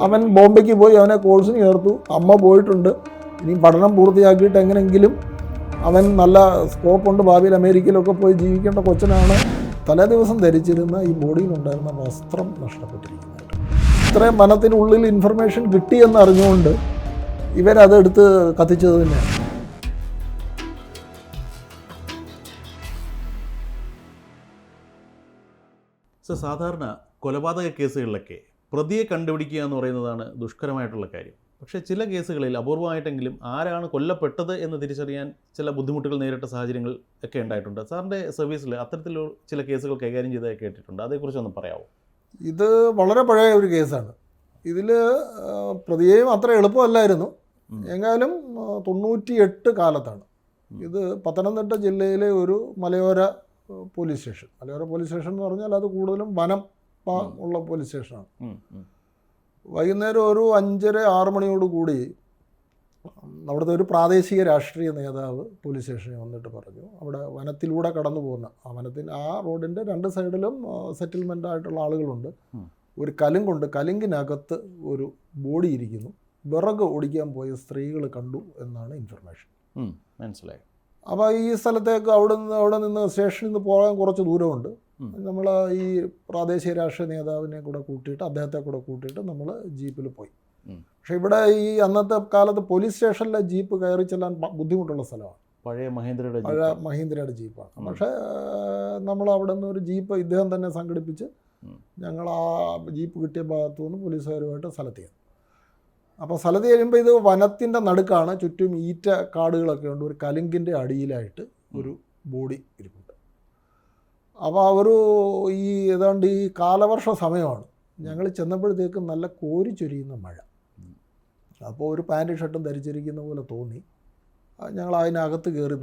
അവൻ ബോംബെക്ക് പോയി, അവനെ കോഴ്സിന് ചേർത്തു, അമ്മ പോയിട്ടുണ്ട്. ഇനി പഠനം പൂർത്തിയാക്കിയിട്ട് എങ്ങനെയെങ്കിലും അവൻ നല്ല സ്കോപ്പുണ്ട്, ഭാവിയിൽ അമേരിക്കയിലൊക്കെ പോയി ജീവിക്കേണ്ട കൊച്ചനാണ്. തലേ ദിവസം ധരിച്ചിരുന്ന ഈ ബോഡിയിലുണ്ടായിരുന്ന വസ്ത്രം നഷ്ടപ്പെട്ടിരിക്കുന്നത്. ഇത്രയും വനത്തിനുള്ളിൽ ഇൻഫർമേഷൻ കിട്ടിയെന്ന് അറിഞ്ഞുകൊണ്ട് ഇവരതെടുത്ത് കത്തിച്ചത് തന്നെയാണ്. സാധാരണ കൊലപാതക കേസുകളിലൊക്കെ പ്രതിയെ കണ്ടുപിടിക്കുക എന്ന് പറയുന്നതാണ് ദുഷ്കരമായിട്ടുള്ള കാര്യം. പക്ഷേ ചില കേസുകളിൽ അപൂർവമായിട്ടെങ്കിലും ആരാണ് കൊല്ലപ്പെട്ടത് എന്ന് തിരിച്ചറിയാൻ ചില ബുദ്ധിമുട്ടുകൾ നേരിട്ട സാഹചര്യങ്ങൾ ഒക്കെ ഉണ്ടായിട്ടുണ്ട്. സാറിൻ്റെ സർവീസിൽ അത്തരത്തിലുള്ള ചില കേസുകൾ കൈകാര്യം ചെയ്തതായി കേട്ടിട്ടുണ്ട്. അതേക്കുറിച്ചൊന്ന് പറയാമോ? ഇത് വളരെ പഴയ ഒരു കേസാണ്. ഇതിൽ പ്രതിയെയും അത്ര എളുപ്പമല്ലായിരുന്നു. എങ്കിലും 98 കാലത്താണ്. ഇത് പത്തനംതിട്ട ജില്ലയിലെ ഒരു മലയോര പോലീസ് സ്റ്റേഷൻ. മലയോര പോലീസ് സ്റ്റേഷൻ എന്ന് പറഞ്ഞാൽ അത് കൂടുതലും വനം ഉള്ള പോലീസ് സ്റ്റേഷനാണ്. വൈകുന്നേരം ഒരു 5:30-6 മണിയോട് കൂടി അവിടുത്തെ ഒരു പ്രാദേശിക രാഷ്ട്രീയ നേതാവ് പോലീസ് സ്റ്റേഷനിൽ വന്നിട്ട് പറഞ്ഞു, അവിടെ വനത്തിലൂടെ കടന്നു പോകുന്ന ആ റോഡിൻ്റെ 2 സൈഡിലും സെറ്റിൽമെൻ്റ് ആയിട്ടുള്ള ആളുകളുണ്ട്. ഒരു കലുങ്കുണ്ട്, കലുങ്കിനകത്ത് ഒരു ബോഡി ഇരിക്കുന്നു, വിറക് ഓടിക്കാൻ പോയ സ്ത്രീകൾ കണ്ടു എന്നാണ് ഇൻഫർമേഷൻ. മനസ്സിലായി. അപ്പോൾ ഈ സ്ഥലത്തേക്ക് അവിടെ നിന്ന് സ്റ്റേഷനിൽ നിന്ന് പോകാൻ കുറച്ച് ദൂരമുണ്ട്. നമ്മൾ ഈ പ്രാദേശിക രാഷ്ട്രീയ നേതാവിനെ കൂടെ കൂട്ടിയിട്ട്, അദ്ദേഹത്തെ കൂടെ കൂട്ടിയിട്ട് നമ്മൾ ജീപ്പിൽ പോയി. പക്ഷേ ഇവിടെ ഈ അന്നത്തെ കാലത്ത് പോലീസ് സ്റ്റേഷനിലെ ജീപ്പ് കയറി ചെല്ലാൻ ബുദ്ധിമുട്ടുള്ള സ്ഥലമാണ്. പഴയ മഹീന്ദ്രയുടെ ജീപ്പാണ്. പക്ഷേ നമ്മൾ അവിടെ നിന്ന് ഒരു ജീപ്പ് ഇദ്ദേഹം തന്നെ സംഘടിപ്പിച്ച് ഞങ്ങൾ ആ ജീപ്പ് കിട്ടിയ ഭാഗത്തു നിന്ന് പോലീസുകാരുമായിട്ട് സ്ഥലത്ത്. അപ്പോൾ സ്ഥലത്ത് കഴിയുമ്പോൾ ഇത് വനത്തിൻ്റെ നടുക്കാണ്, ചുറ്റും ഈറ്റ കാടുകളൊക്കെ ഉണ്ട്. ഒരു കലുങ്കിൻ്റെ അടിയിലായിട്ട് ഒരു ബോഡി ഇരിപ്പുണ്ട്. അപ്പോൾ ഈ ഏതാണ്ട് ഈ കാലവർഷ സമയമാണ്. ഞങ്ങൾ ചെന്നപ്പോഴത്തേക്കും നല്ല കോരി ചൊരിയുന്ന മഴ. അപ്പോൾ ഒരു പാൻറ് ഷർട്ടും ധരിച്ചിരിക്കുന്ന പോലെ തോന്നി. ഞങ്ങൾ അതിനകത്ത് കയറി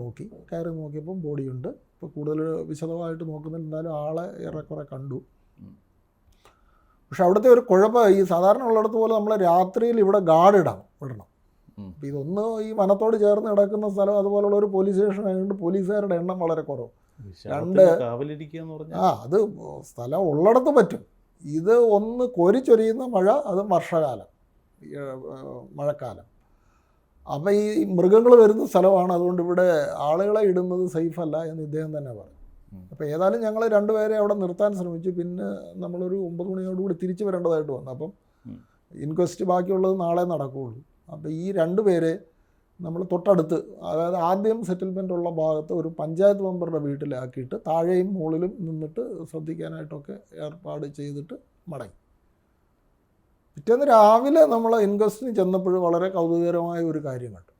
നോക്കിയപ്പം ബോഡിയുണ്ട്. ഇപ്പോൾ കൂടുതൽ വിശദമായിട്ട് നോക്കുന്നില്ല, എന്നാലും ആളെ ഏറെക്കുറെ കണ്ടു. പക്ഷെ അവിടുത്തെ ഒരു കുഴപ്പം, ഈ സാധാരണ ഉള്ളിടത്ത് പോലെ നമ്മൾ രാത്രിയിൽ ഇവിടെ ഗാർഡ് വിടണം. അപ്പോൾ ഇതൊന്ന് ഈ വനത്തോട് ചേർന്ന് കിടക്കുന്ന സ്ഥലം, അതുപോലുള്ള ഒരു പോലീസ് സ്റ്റേഷൻ ആയതുകൊണ്ട് പോലീസുകാരുടെ എണ്ണം വളരെ കുറവ്. അത് സ്ഥലം ഉള്ളിടത്ത് പറ്റും. ഇത് ഒന്ന് കോരിച്ചൊരിയുന്ന മഴ, അത് വർഷകാലം, മഴക്കാലം. അപ്പം ഈ മൃഗങ്ങൾ വരുന്ന സ്ഥലമാണ്, അതുകൊണ്ട് ഇവിടെ ആളുകളെ ഇടുന്നത് സേഫല്ല എന്ന് ഇദ്ദേഹം തന്നെ പറഞ്ഞു. അപ്പോൾ ഏതായാലും ഞങ്ങൾ 2 പേരെ അവിടെ നിർത്താൻ ശ്രമിച്ചു. പിന്നെ നമ്മളൊരു 9 മണിയോടുകൂടി തിരിച്ചു വരേണ്ടതായിട്ട് വന്നു. അപ്പം ഇൻക്വസ്റ്റ് ബാക്കിയുള്ളത് നാളെ നടക്കുകയുള്ളൂ. അപ്പോൾ ഈ 2 പേരെ നമ്മൾ തൊട്ടടുത്ത്, അതായത് ആദ്യം സെറ്റിൽമെൻ്റ് ഉള്ള ഭാഗത്ത് ഒരു പഞ്ചായത്ത് മെമ്പറുടെ വീട്ടിലാക്കിയിട്ട് താഴെയും മുകളിലും നിന്നിട്ട് ശ്രദ്ധിക്കാനായിട്ടൊക്കെ ഏർപ്പാട് ചെയ്തിട്ട് മടങ്ങി. പിറ്റേന്ന് രാവിലെ നമ്മൾ ഇൻക്വസ്റ്റിന് ചെന്നപ്പോൾ വളരെ കൗതുകകരമായ ഒരു കാര്യം കണ്ടു.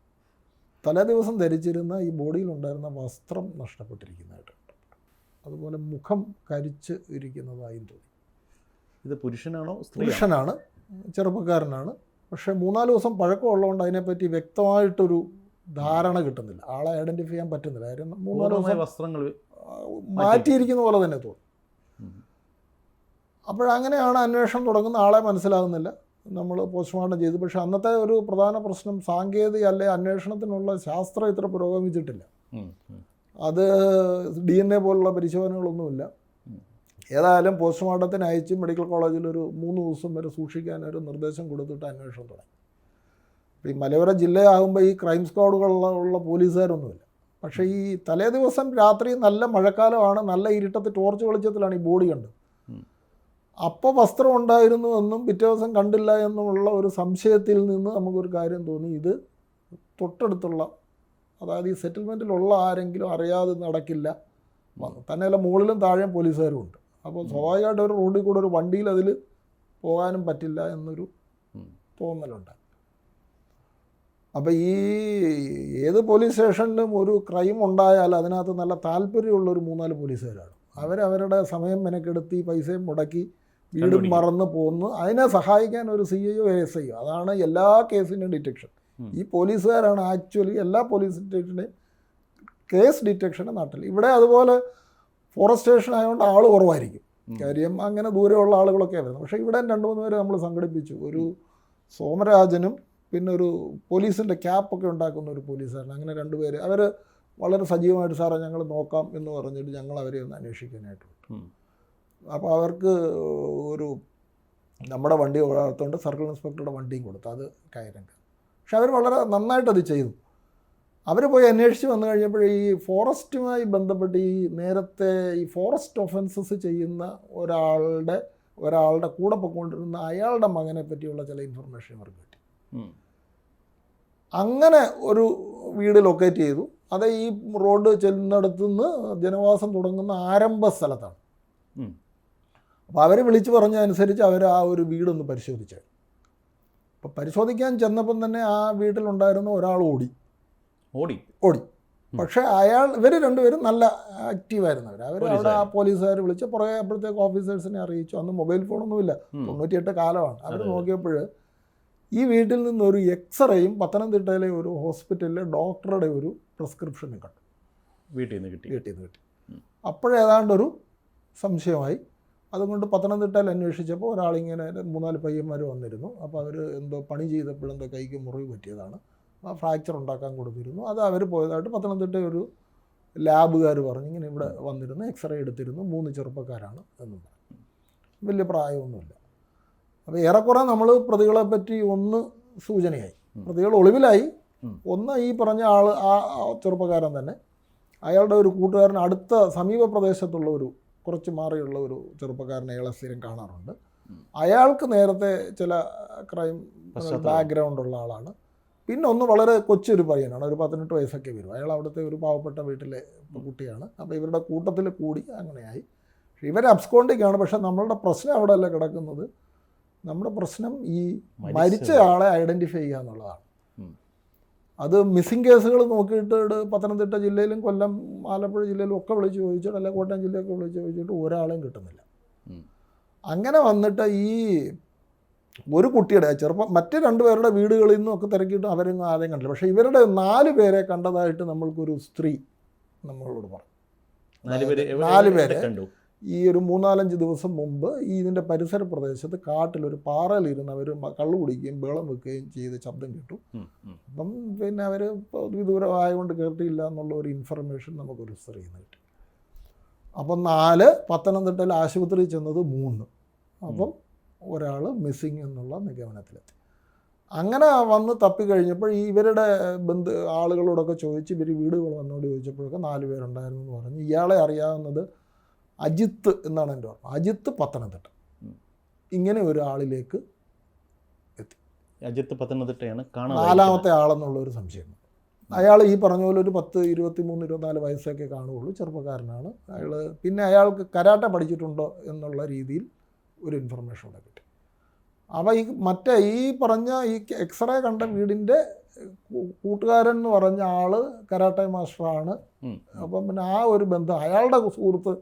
തലേ ദിവസം ധരിച്ചിരുന്ന ഈ ബോഡിയിലുണ്ടായിരുന്ന വസ്ത്രം നഷ്ടപ്പെട്ടിരിക്കുന്നതായിട്ട്, അതുപോലെ മുഖം കരിച്ച് ഇരിക്കുന്നതായും തോന്നി. ഇത് പുരുഷനാണോ? പുരുഷനാണ്, ചെറുപ്പക്കാരനാണ്. പക്ഷേ 3-4 ദിവസം പഴക്കമുള്ളതുകൊണ്ട് അതിനെപ്പറ്റി വ്യക്തമായിട്ടൊരു ധാരണ കിട്ടുന്നില്ല, ആളെ ഐഡൻറ്റിഫൈ ചെയ്യാൻ പറ്റുന്നില്ല. കാര്യം 3-4 ദിവസം വസ്ത്രങ്ങൾ മാറ്റിയിരിക്കുന്ന പോലെ തന്നെ തോന്നി. അപ്പോഴങ്ങനെയാണ് അന്വേഷണം തുടങ്ങുന്ന. ആളെ മനസ്സിലാകുന്നില്ല. നമ്മൾ പോസ്റ്റ്മോർട്ടം ചെയ്തു. പക്ഷേ അന്നത്തെ ഒരു പ്രധാന പ്രശ്നം സാങ്കേതിക അന്വേഷണത്തിനുള്ള ശാസ്ത്രം ഇത്ര പുരോഗമിച്ചിട്ടില്ല. അത് DNA പോലുള്ള പരിശോധനകളൊന്നുമില്ല. ഏതായാലും പോസ്റ്റ്മോർട്ടത്തിന് അയച്ച് മെഡിക്കൽ കോളേജിൽ ഒരു 3 ദിവസം വരെ സൂക്ഷിക്കാനൊരു നിർദ്ദേശം കൊടുത്തിട്ട് അന്വേഷണം തുടങ്ങി. ഈ മലയോര ജില്ലയാകുമ്പോൾ ഈ ക്രൈം സ്ക്വാഡുകളുള്ള പോലീസുകാരൊന്നുമില്ല. പക്ഷേ ഈ തലേ ദിവസം രാത്രി നല്ല മഴക്കാലമാണ്, നല്ല ഇരുട്ടത്ത് ടോർച്ച് വെളിച്ചത്തിലാണ് ഈ ബോഡി കണ്ടത്. അപ്പോൾ വസ്ത്രം ഉണ്ടായിരുന്നു എന്നും പിറ്റേ ദിവസം കണ്ടില്ല എന്നുമുള്ള ഒരു സംശയത്തിൽ നിന്ന് നമുക്കൊരു കാര്യം തോന്നി, ഇത് തൊട്ടടുത്തുള്ള, അതായത് ഈ സെറ്റിൽമെൻറ്റിലുള്ള ആരെങ്കിലും അറിയാതെ നടക്കില്ല. തന്നെയല്ല മുകളിലും താഴെയും പോലീസുകാരും ഉണ്ട്. അപ്പോൾ സ്വാഭാവികമായിട്ട് ഒരു റോഡിൽ കൂടെ ഒരു വണ്ടിയിൽ അതിൽ പോകാനും പറ്റില്ല എന്നൊരു തോന്നലുണ്ട്. അപ്പോൾ ഈ ഏത് പോലീസ് സ്റ്റേഷനിലും ഒരു ക്രൈം ഉണ്ടായാൽ അതിനകത്ത് നല്ല താല്പര്യമുള്ളൊരു 3-4 പോലീസുകാരാണ്. അവരവരുടെ സമയം മെനക്കെടുത്തി പൈസയും മുടക്കി വീടും മറന്ന് പോന്ന് അതിനെ സഹായിക്കാൻ ഒരു CIO SIO, അതാണ് എല്ലാ കേസിൻ്റെയും ഡിറ്റക്ഷൻ. ഈ പോലീസുകാരാണ് ആക്ച്വലി എല്ലാ പോലീസ് സ്റ്റേഷൻ്റെയും കേസ് ഡിറ്റക്ഷൻ്റെ നാട്ടിൽ. ഇവിടെ അതുപോലെ ഫോറസ്റ്റ് സ്റ്റേഷൻ ആയതുകൊണ്ട് ആൾ കുറവായിരിക്കും, കാര്യം അങ്ങനെ ദൂരെയുള്ള ആളുകളൊക്കെ വരുന്നത്. പക്ഷേ ഇവിടെ 2-3 പേരെ നമ്മൾ സംഘടിപ്പിച്ചു. ഒരു സോമരാജനും പിന്നെ ഒരു പോലീസിൻ്റെ ക്യാപ്പൊക്കെ ഉണ്ടാക്കുന്ന ഒരു പോലീസുകാരൻ, അങ്ങനെ 2 പേര്. അവർ വളരെ സജീവമായിട്ട് സാറേ ഞങ്ങൾ നോക്കാം എന്ന് പറഞ്ഞിട്ട് ഞങ്ങൾ അവരെ ഒന്ന് അന്വേഷിക്കാനായിട്ട് വിട്ടു. അപ്പോൾ അവർക്ക് ഒരു നമ്മുടെ വണ്ടി ഓടാത്തോണ്ട് സർക്കിൾ ഇൻസ്പെക്ടറുടെ വണ്ടിയും കൊടുത്തു, അത് കയറേണ്ട. പക്ഷെ അവർ വളരെ നന്നായിട്ടത് ചെയ്തു. അവർ പോയി അന്വേഷിച്ച് വന്നു കഴിഞ്ഞപ്പോൾ ഈ ഫോറസ്റ്റുമായി ബന്ധപ്പെട്ട് ഈ നേരത്തെ ഈ ഫോറസ്റ്റ് ഒഫൻസസ് ചെയ്യുന്ന ഒരാളുടെ കൂടെ പോയിക്കൊണ്ടിരുന്ന അയാളുടെ മകനെ പറ്റിയുള്ള ചില ഇൻഫർമേഷൻ അവർക്ക് കിട്ടി. അങ്ങനെ ഒരു വീട് ലൊക്കേറ്റ് ചെയ്തു. അത് ഈ റോഡ് ചെല്ലുന്നിടത്തുനിന്ന് ജനവാസം തുടങ്ങുന്ന ആരംഭ സ്ഥലത്താണ്. അപ്പോൾ അവർ വിളിച്ചു പറഞ്ഞ അനുസരിച്ച് അവർ ആ ഒരു വീടൊന്ന് പരിശോധിച്ചു. അപ്പോൾ പരിശോധിക്കാൻ ചെന്നപ്പം തന്നെ ആ വീട്ടിലുണ്ടായിരുന്ന ഒരാൾ ഓടി. പക്ഷേ ഇവർ രണ്ടുപേരും നല്ല ആക്റ്റീവായിരുന്നവർ. അവർ അവിടെ ആ പോലീസുകാർ വിളിച്ച് പുറകെ അപ്പോഴത്തേക്ക് ഓഫീസേഴ്സിനെ അറിയിച്ചു. അന്ന് മൊബൈൽ ഫോണൊന്നുമില്ല, 98 കാലമാണ്. അവർ നോക്കിയപ്പോൾ ഈ വീട്ടിൽ നിന്നൊരു എക്സ്റേയും പത്തനംതിട്ടയിലെ ഒരു ഹോസ്പിറ്റലിലെ ഡോക്ടറുടെ ഒരു പ്രിസ്ക്രിപ്ഷനും കണ്ടു. വീട്ടിൽ നിന്ന് കിട്ടി. അപ്പോഴേതാണ്ടൊരു സംശയമായി. അതുകൊണ്ട് പത്തനംതിട്ടയിൽ അന്വേഷിച്ചപ്പോൾ ഒരാളിങ്ങനെ 3-4 പയ്യന്മാർ വന്നിരുന്നു. അപ്പോൾ അവർ എന്തോ പണി ചെയ്തപ്പോഴെന്തോ കൈക്ക് മുറിവ് പറ്റിയതാണ്, ആ ഫ്രാക്ചർ ഉണ്ടാക്കാൻ കൊടുത്തിരുന്നു. അത് അവർ പോയതായിട്ട് പത്തനംതിട്ട ഒരു ലാബുകാർ പറഞ്ഞു. ഇങ്ങനെ ഇവിടെ വന്നിരുന്നു, എക്സ്റേ എടുത്തിരുന്നു, 3 ചെറുപ്പക്കാരാണ് എന്നും പറഞ്ഞു. വലിയ പ്രായമൊന്നുമില്ല. അപ്പോൾ ഏറെക്കുറെ നമ്മൾ പ്രതികളെ പറ്റി ഒന്ന് സൂചനയായി. പ്രതികൾ ഒളിവിലായി. ഒന്ന് ഈ പറഞ്ഞ ആൾ, ആ ചെറുപ്പക്കാരൻ തന്നെ, അയാളുടെ ഒരു കൂട്ടുകാരൻ അടുത്ത സമീപ പ്രദേശത്തുള്ള ഒരു കുറച്ച് മാറിയുള്ള ഒരു ചെറുപ്പക്കാരനെ അയാളെ സ്ഥിരം കാണാറുണ്ട്. അയാൾക്ക് നേരത്തെ ചില ക്രൈം ബാക്ക്ഗ്രൗണ്ടുള്ള ആളാണ്. പിന്നെ ഒന്ന് വളരെ കൊച്ചൊരു പയ്യനാണ്, ഒരു 18 വയസ്സൊക്കെ വരും. അയാൾ അവിടുത്തെ ഒരു പാവപ്പെട്ട വീട്ടിലെ കുട്ടിയാണ്. അപ്പോൾ ഇവരുടെ കൂട്ടത്തിൽ കൂടി അങ്ങനെയായി. ഇവർ അബ്സ്കോണ്ടിങ്ങാണ്. പക്ഷേ നമ്മളുടെ പ്രശ്നം അവിടെ അല്ല കിടക്കുന്നത്. നമ്മുടെ പ്രശ്നം ഈ മരിച്ച ആളെ ഐഡൻറ്റിഫൈ ചെയ്യുക എന്നുള്ളതാണ്. അത് മിസ്സിംഗ് കേസുകൾ നോക്കിയിട്ട് പത്തനംതിട്ട ജില്ലയിലും കൊല്ലം ആലപ്പുഴ ജില്ലയിലും ഒക്കെ വിളിച്ച് ചോദിച്ചിട്ട്, അല്ലെങ്കിൽ കോട്ടയം ജില്ലയൊക്കെ വിളിച്ച് ചോദിച്ചിട്ട് ഒരാളെയും കിട്ടുന്നില്ല. അങ്ങനെ വന്നിട്ട് ഈ ഒരു കുട്ടിയുടെ മറ്റ് 2 പേരുടെ വീടുകളിൽ നിന്നൊക്കെ തിരക്കിയിട്ട് അവരൊന്നും ആരെയും കണ്ടില്ല. പക്ഷേ ഇവരുടെ 4 പേരെ കണ്ടതായിട്ട് നമ്മൾക്കൊരു സ്ത്രീ നമ്മളോട് പറഞ്ഞു. 4 പേരെ ഈ ഒരു 3-4 ദിവസം മുമ്പ് ഇതിൻ്റെ പരിസര പ്രദേശത്ത് കാട്ടിലൊരു പാറയിലിരുന്ന് അവർ കള്ളു കുടിക്കുകയും ബഹളം വെക്കുകയും ചെയ്ത് ശബ്ദം കേട്ടു. അപ്പം പിന്നെ അവർ ദൂരം ആയതുകൊണ്ട് കേട്ടില്ല എന്നുള്ള ഒരു ഇൻഫർമേഷൻ നമുക്കൊരു സ്ത്രീയിൽ നിന്ന് കിട്ടി. അപ്പം 4 പത്തനംതിട്ടയിൽ ആശുപത്രിയിൽ ചെന്നത് 3. അപ്പം ഒരാൾ മിസ്സിങ് എന്നുള്ള നിഗമനത്തിലെത്തി. അങ്ങനെ വന്ന് തപ്പിക്കഴിഞ്ഞപ്പോൾ ഇവരുടെ ആളുകളോടൊക്കെ ചോദിച്ച് ഇവർ വീടുകൾ വന്നോട് ചോദിച്ചപ്പോഴൊക്കെ 4 പേരുണ്ടായിരുന്നു എന്ന് പറഞ്ഞു. ഇയാളെ അറിയാവുന്നത് അജിത്ത് എന്നാണ് എൻ്റെ ഓർമ്മ. അജിത്ത് പത്തനംതിട്ട. ഇങ്ങനെ ഒരാളിലേക്ക് എത്തി. അജിത്ത് പത്തനംതിട്ടയാണ് 4ാമത്തെ ആളെന്നുള്ളൊരു സംശയമുണ്ട്. അയാൾ ഈ പറഞ്ഞ പോലെ ഒരു 10, 23, 24 വയസ്സൊക്കെ കാണുകയുള്ളൂ, ചെറുപ്പക്കാരനാണ് അയാൾ. പിന്നെ അയാൾക്ക് കരാട്ടെ പഠിച്ചിട്ടുണ്ടോ എന്നുള്ള രീതിയിൽ ഒരു ഇൻഫർമേഷൻ കൂടെ കിട്ടി. അപ്പോൾ ഈ പറഞ്ഞ ഈ എക്സ്റേ കണ്ട വീടിൻ്റെ കൂട്ടുകാരൻ എന്ന് പറഞ്ഞ ആൾ കരാട്ടെ മാസ്റ്ററാണ്. അപ്പം പിന്നെ ആ ഒരു ബന്ധം അയാളുടെ സുഹൃത്ത്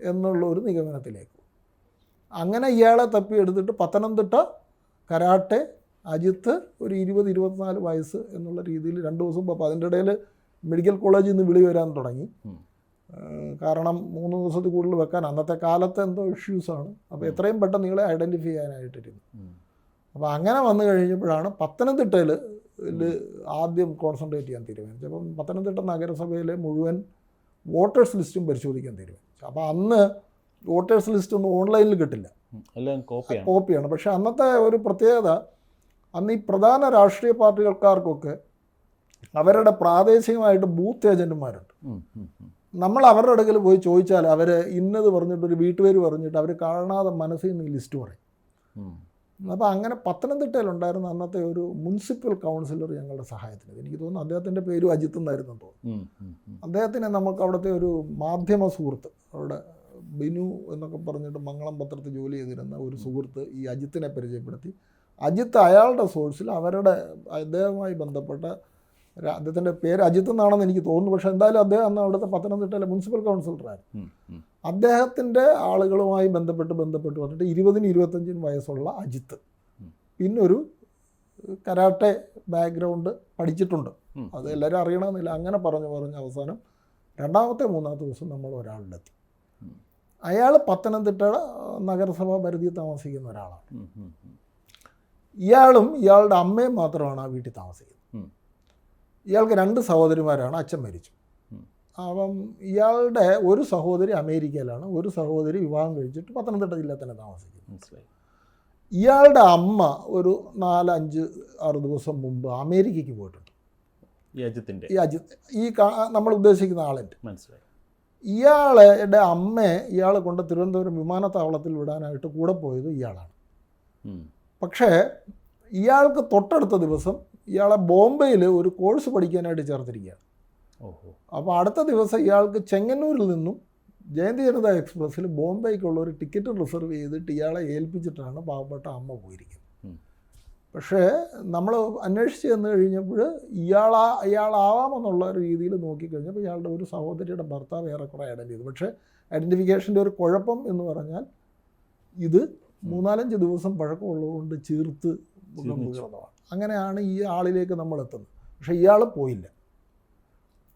എന്നുള്ള ഒരു നിഗമനത്തിലേക്ക്. അങ്ങനെ ഇയാളെ തപ്പിയെടുത്തിട്ട് പത്തനംതിട്ട കരാട്ടെ അജിത്ത് ഒരു 20-24 വയസ്സ് എന്നുള്ള രീതിയിൽ 2 ദിവസം. അപ്പോൾ അതിൻ്റെ ഇടയിൽ മെഡിക്കൽ കോളേജിൽ നിന്ന് വിളി വരാൻ തുടങ്ങി. കാരണം 3 ദിവസത്തിൽ കൂടുതൽ വെക്കാൻ അന്നത്തെ കാലത്ത് എന്തോ ഇഷ്യൂസാണ്. അപ്പോൾ എത്രയും പെട്ടെന്ന് നിങ്ങളെ ഐഡൻറ്റിഫൈ ചെയ്യാനായിട്ടിരുന്നു. അപ്പോൾ അങ്ങനെ വന്നു കഴിഞ്ഞപ്പോഴാണ് പത്തനംതിട്ടയിൽ ആദ്യം കോൺസെൻട്രേറ്റ് ചെയ്യാൻ തീരുമാനിച്ചത്. അപ്പം പത്തനംതിട്ട നഗരസഭയിലെ മുഴുവൻ വോട്ടേഴ്സ് ലിസ്റ്റും പരിശോധിക്കാൻ തീരുമാനിച്ചു. അപ്പോൾ അന്ന് വോട്ടേഴ്സ് ലിസ്റ്റ് ഒന്നും ഓൺലൈനിൽ കിട്ടില്ല, എല്ലാം കോപ്പിയാണ്. പക്ഷേ അന്നത്തെ ഒരു പ്രത്യേകത, അന്ന് ഈ പ്രധാന രാഷ്ട്രീയ പാർട്ടികൾക്കാർക്കൊക്കെ അവരുടെ പ്രാദേശികമായിട്ട് ബൂത്ത് ഏജൻറ്റുമാരുണ്ട്. നമ്മൾ അവരുടെ അടുക്കൽ പോയി ചോദിച്ചാൽ അവർ ഇന്നത് പറഞ്ഞിട്ടൊരു വീട്ടുപേര് പറഞ്ഞിട്ട് അവർ കാണാതെ മനസ്സിൽ നിന്ന് ഈ ലിസ്റ്റ് പറയും. അപ്പോൾ അങ്ങനെ പത്തനംതിട്ടയിലുണ്ടായിരുന്ന അന്നത്തെ ഒരു മുനിസിപ്പൽ കൗൺസിലർ ഞങ്ങളുടെ സഹായത്തിന്, എനിക്ക് തോന്നുന്നു അദ്ദേഹത്തിൻ്റെ പേരും അജിത്ത് എന്നായിരുന്നു തോന്നുന്നു. അദ്ദേഹത്തിനെ നമുക്ക് അവിടുത്തെ ഒരു മാധ്യമ സുഹൃത്ത്, അവിടെ ബിനു എന്നൊക്കെ പറഞ്ഞിട്ട് മംഗളം പത്രത്തിൽ ജോലി ചെയ്തിരുന്ന ഒരു സുഹൃത്ത് ഈ അജിത്തിനെ പരിചയപ്പെടുത്തി. അജിത്ത് അയാളുടെ സോഴ്സിൽ അദ്ദേഹവുമായി ബന്ധപ്പെട്ട, അദ്ദേഹത്തിൻ്റെ പേര് അജിത്ത് എന്നാണെന്ന് എനിക്ക് തോന്നുന്നു, പക്ഷേ എന്തായാലും അദ്ദേഹം അന്ന് അവിടുത്തെ പത്തനംതിട്ടയിലെ മുനിസിപ്പൽ കൗൺസിലറായിരുന്നു. അദ്ദേഹത്തിൻ്റെ ആളുകളുമായി ബന്ധപ്പെട്ട് വന്നിട്ട് 20-25 വയസ്സുള്ള അജിത്ത്, പിന്നൊരു കരാട്ടെ ബാക്ക്ഗ്രൗണ്ട് പഠിച്ചിട്ടുണ്ട്, അത് എല്ലാവരും അറിയണമെന്നില്ല. അങ്ങനെ പറഞ്ഞ് അവസാനം 2-3 ദിവസം നമ്മൾ ഒരാളിലെത്തി. അയാൾ പത്തനംതിട്ട നഗരസഭാ പരിധിയിൽ താമസിക്കുന്ന ഒരാളാണ്. ഇയാളും ഇയാളുടെ അമ്മയും മാത്രമാണ് ആ വീട്ടിൽ താമസിക്കുന്നത്. ഇയാൾക്ക് 2 സഹോദരിമാരാണ്, അച്ഛൻ മരിച്ചു. അപ്പം ഇയാളുടെ ഒരു സഹോദരി അമേരിക്കയിലാണ്, ഒരു സഹോദരി വിവാഹം കഴിച്ചിട്ട് പത്തനംതിട്ട ജില്ലയിൽ തന്നെ താമസിക്കുന്നു. ഇയാളുടെ അമ്മ ഒരു 4-5-6 ദിവസം മുമ്പ് അമേരിക്കയ്ക്ക് പോയിട്ടുണ്ട്. ഈ അജിത്തിൻ്റെ ഈ അജിത്ത് നമ്മൾ ഉദ്ദേശിക്കുന്ന ആളിൻ്റെ. മനസ്സിലായി. ഇയാളുടെ അമ്മയെ ഇയാൾ കൊണ്ട് തിരുവനന്തപുരം വിമാനത്താവളത്തിൽ വിടാനായിട്ട് കൂടെ പോയത് ഇയാളാണ്. പക്ഷേ ഇയാൾക്ക് തൊട്ടടുത്ത ദിവസം ഇയാളെ ബോംബെയിൽ ഒരു കോഴ്സ് പഠിക്കാനായിട്ട് ചേർത്തിരിക്കുകയാണ്. അപ്പോൾ അടുത്ത ദിവസം ഇയാൾക്ക് ചെങ്ങന്നൂരിൽ നിന്നും ജയന്തി ജനത എക്സ്പ്രസ്സിൽ ബോംബെക്കുള്ള ഒരു ടിക്കറ്റ് റിസർവ് ചെയ്തിട്ട് ഇയാളെ ഏൽപ്പിച്ചിട്ടാണ് പാവപ്പെട്ട അമ്മ പോയിരിക്കുന്നത്. പക്ഷേ നമ്മൾ അന്വേഷിച്ച് ചെന്ന് കഴിഞ്ഞപ്പോൾ ഇയാളാവാമെന്നുള്ള ഒരു രീതിയിൽ നോക്കിക്കഴിഞ്ഞപ്പോൾ ഇയാളുടെ ഒരു സഹോദരിയുടെ ഭർത്താവ് ഏറെക്കുറെ ഐഡൻറ്റി ചെയ്തു. പക്ഷേ ഐഡൻറ്റിഫിക്കേഷൻ്റെ ഒരു കുഴപ്പം എന്ന് പറഞ്ഞാൽ ഇത് 3-4 ദിവസം പഴക്കമുള്ളതുകൊണ്ട് ചീർത്ത് കിടന്നതാണ്. അങ്ങനെയാണ് ഈ ആളിലേക്ക് നമ്മൾ എത്തുന്നത്. പക്ഷേ ഇയാൾ പോയില്ല,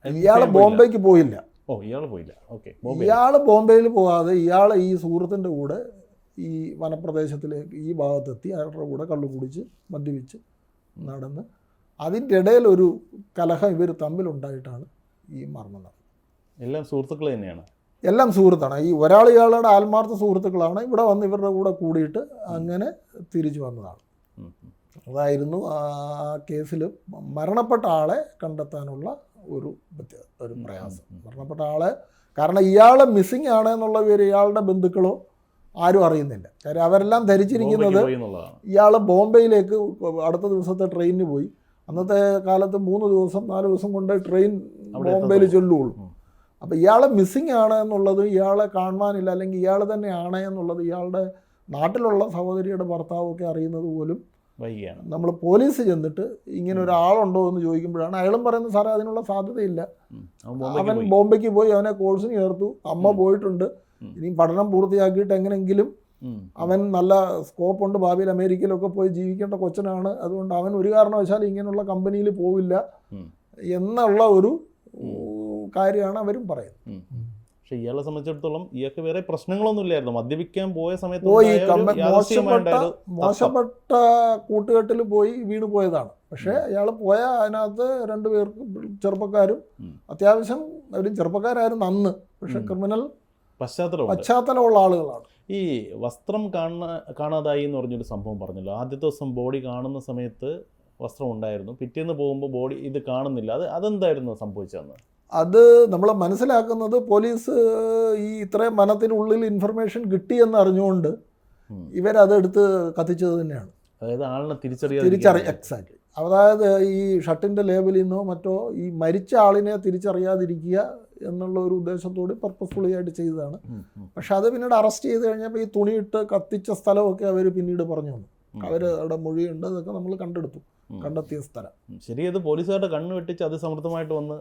ഇയാൾ ബോംബെക്ക് പോയില്ല. ഇയാൾ ബോംബെയിൽ പോകാതെ ഇയാൾ ഈ സുഹൃത്തിൻ്റെ കൂടെ ഈ വനപ്രദേശത്തിലേക്ക് ഈ ഭാഗത്തെത്തി അയാളുടെ കൂടെ കള്ളു കുടിച്ച് മദ്യപിച്ച് നടന്ന് അതിൻ്റെ ഇടയിൽ ഒരു കലഹം ഇവർ തമ്മിലുണ്ടായിട്ടാണ് ഈ മരണം നടന്നത്. എല്ലാം സുഹൃത്തുക്കൾ തന്നെയാണ്, എല്ലാം സുഹൃത്താണ്. ഈ ഒരാൾ ഇയാളുടെ ആത്മാർത്ഥ സുഹൃത്തുക്കളാണ്. ഇവിടെ വന്ന് ഇവരുടെ കൂടെ കൂടിയിട്ട് അങ്ങനെ തിരിച്ചു വന്നതാണ്. അതായിരുന്നു ആ കേസിൽ മരണപ്പെട്ട ആളെ കണ്ടെത്താനുള്ള ഒരു പ്രയാസം. മരണപ്പെട്ട ആളെ കാരണം ഇയാൾ മിസ്സിങ് ആണ് എന്നുള്ള പേര് ഇയാളുടെ ബന്ധുക്കളോ ആരും അറിയുന്നില്ല. കാര്യം അവരെല്ലാം ധരിച്ചിരിക്കുന്നത് ഇയാൾ ബോംബെയിലേക്ക് അടുത്ത ദിവസത്തെ ട്രെയിനിന് പോയി. അന്നത്തെ കാലത്ത് 3 ദിവസം 4 ദിവസം കൊണ്ട് ട്രെയിൻ ബോംബെയിൽ ചൊല്ലുള്ളൂ. അപ്പോൾ ഇയാൾ മിസ്സിങ് ആണ് എന്നുള്ളത് ഇയാളെ കാണുവാനില്ല, അല്ലെങ്കിൽ ഇയാൾ തന്നെയാണ് എന്നുള്ളത് ഇയാളുടെ നാട്ടിലുള്ള സഹോദരിയുടെ ഭർത്താവൊക്കെ അറിയുന്നത് പോലും വൈകിയാണ്. നമ്മൾ പോലീസ് ചെന്നിട്ട് ഇങ്ങനെ ഒരാളുണ്ടോ എന്ന് ചോദിക്കുമ്പോഴാണ് അയാളും പറയുന്നത് സാറേ അതിനുള്ള സാധ്യതയില്ല, അവൻ ബോംബെക്ക് പോയി അവനെ കോഴ്സിന് ചേർത്തു, അമ്മ പോയിട്ടുണ്ട്, ഇനി പഠനം പൂർത്തിയാക്കിയിട്ട് എങ്ങനെയെങ്കിലും അവൻ നല്ല സ്കോപ്പുണ്ട്, ഭാവിയിൽ അമേരിക്കയിലൊക്കെ പോയി ജീവിക്കേണ്ട കൊച്ചനാണ്, അതുകൊണ്ട് അവൻ ഒരു കാരണവശാലും ഇങ്ങനെയുള്ള കമ്പനിയിൽ പോവില്ല എന്നുള്ള ഒരു കാര്യമാണ് അവരും പറയുന്നത്. പക്ഷെ ഇയാളെ സംബന്ധിച്ചിടത്തോളം ഇയാൾക്ക് വേറെ പ്രശ്നങ്ങളൊന്നും ഇല്ലായിരുന്നു. മദ്യപിക്കാൻ പോയ സമയത്ത് മോശപ്പെട്ട കൂട്ടുകെട്ടിൽ പോയി വീണ് പോയതാണ്. പക്ഷേ അയാൾ പോയ അതിനകത്ത് 2 പേർക്ക് ചെറുപ്പക്കാരും അത്യാവശ്യം അവരും ചെറുപ്പക്കാരായിരുന്നു അന്ന്, പക്ഷെ ക്രിമിനൽ പശ്ചാത്തലമുള്ള ആളുകളാണ്. ഈ വസ്ത്രം കാണാതായി എന്ന് പറഞ്ഞൊരു സംഭവം പറഞ്ഞല്ലോ. ആദ്യത്തെ ദിവസം ബോഡി കാണുന്ന സമയത്ത് വസ്ത്രം ഉണ്ടായിരുന്നു, പിറ്റേന്ന് പോകുമ്പോൾ ബോഡി ഇത് കാണുന്നില്ല. അതെന്തായിരുന്നു സംഭവിച്ചതെന്ന്? അത് നമ്മൾ മനസ്സിലാക്കുന്നത് പോലീസ് ഈ ഇത്രയും വനത്തിനുള്ളിൽ ഇൻഫർമേഷൻ കിട്ടിയെന്ന് അറിഞ്ഞുകൊണ്ട് ഇവരതെടുത്ത് കത്തിച്ചത് തന്നെയാണ്. അതായത് ആളിനെ എക്സാക്ട്ലി. അതായത് ഈ ഷർട്ടിൻ്റെ ലേബലിൽ നിന്നോ മറ്റോ ഈ മരിച്ച ആളിനെ തിരിച്ചറിയാതിരിക്കുക എന്നുള്ള ഒരു ഉദ്ദേശത്തോട് പർപ്പസ്ഫുള്ളി ആയിട്ട് ചെയ്തതാണ്. പക്ഷെ അത് പിന്നീട് അറസ്റ്റ് ചെയ്ത് കഴിഞ്ഞപ്പോൾ ഈ തുണിയിട്ട് കത്തിച്ച സ്ഥലമൊക്കെ അവർ പിന്നീട് പറഞ്ഞു തന്നു. അവിടെ മൊഴിയുണ്ട്, അതൊക്കെ നമ്മൾ കണ്ടെത്തിയ സ്ഥലം. ശരി, അത് പോലീസുകാരുടെ കണ്ണ് വെട്ടിച്ച് അതിസമൃദ്ധമായിട്ട് വന്ന്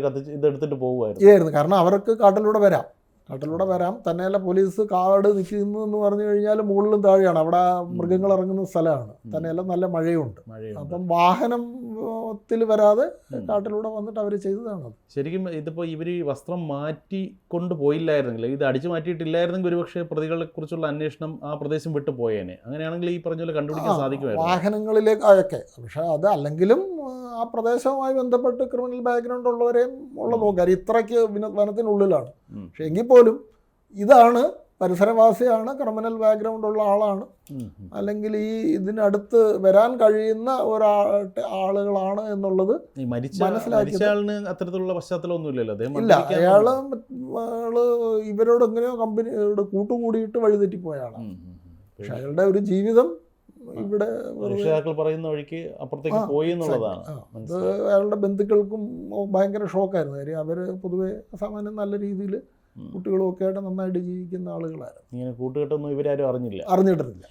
കത്തിച്ച് ഇതെടുത്തിട്ട് പോകുമായിരുന്നു. കാരണം അവർക്ക് കാട്ടിലൂടെ വരാം തന്നെയല്ല പോലീസ് കാട് നിൽക്കുന്നു എന്ന് പറഞ്ഞു കഴിഞ്ഞാൽ മുകളിലും താഴെയാണ്, അവിടെ മൃഗങ്ങൾ ഇറങ്ങുന്ന സ്ഥലമാണ്, തന്നെയല്ല നല്ല മഴയുണ്ട്. അപ്പം വാഹനത്തിൽ വരാതെ കാട്ടിലൂടെ വന്നിട്ട് അവർ ചെയ്തതാണ്. ശരിക്കും ഇതിപ്പോൾ ഇവർ വസ്ത്രം മാറ്റി കൊണ്ടുപോയില്ലായിരുന്നെങ്കിൽ, ഇത് അടിച്ചു മാറ്റിയിട്ടില്ലായിരുന്നെങ്കിൽ ഒരുപക്ഷെ പ്രതികളെ കുറിച്ചുള്ള അന്വേഷണം ആ പ്രദേശം വിട്ടു പോയേനെ. അങ്ങനെയാണെങ്കിൽ ഈ പറഞ്ഞ പോലെ കണ്ടുപിടിക്കാൻ സാധിക്കുമായിരുന്നു വാഹനങ്ങളിലേക്ക് അതൊക്കെ. പക്ഷെ അത് അല്ലെങ്കിലും ആ പ്രദേശവുമായി ബന്ധപ്പെട്ട് ക്രിമിനൽ ബാക്ക്ഗ്രൗണ്ട് ഉള്ളവരെയും നോക്കാം. ഇത്രയ്ക്ക് വനത്തിനുള്ളിലാണ്. പക്ഷെ എങ്കിൽ പോലും ഇതാണ് പരിസരവാസിയാണ്, ക്രിമിനൽ ബാക്ക്ഗ്രൗണ്ട് ഉള്ള ആളാണ്, അല്ലെങ്കിൽ ഈ ഇതിനടുത്ത് വരാൻ കഴിയുന്ന ആളുകളാണ് എന്നുള്ളത് മനസ്സിലാക്കി. അത്തരത്തിലുള്ള പശ്ചാത്തലമൊന്നുമില്ലല്ലോ. ഇല്ല, അയാള് ഇവരോട് എങ്ങനെയോ കമ്പനിയോട് കൂട്ടുകൂടിയിട്ട് വഴിതെറ്റിപ്പോയ ആളാണ്. പക്ഷെ അയാളുടെ ഒരു ജീവിതം ഇവിടെ പറയുന്ന വഴിക്ക് അപ്പുറത്തേക്ക് പോയി എന്നുള്ളതാണ്. അത് അയാളുടെ ബന്ധുക്കൾക്കും ഭയങ്കര ഷോക്കായിരുന്നു. കാര്യം അവർ പൊതുവെ സാമാന്യം നല്ല രീതിയിൽ കുട്ടികളും ഒക്കെ ആയിട്ട് നന്നായിട്ട് ജീവിക്കുന്ന ആളുകളായിരുന്നു. ഇങ്ങനെ കൂട്ടുകെട്ടൊന്നും ഇവരാരും അറിഞ്ഞിട്ടില്ല.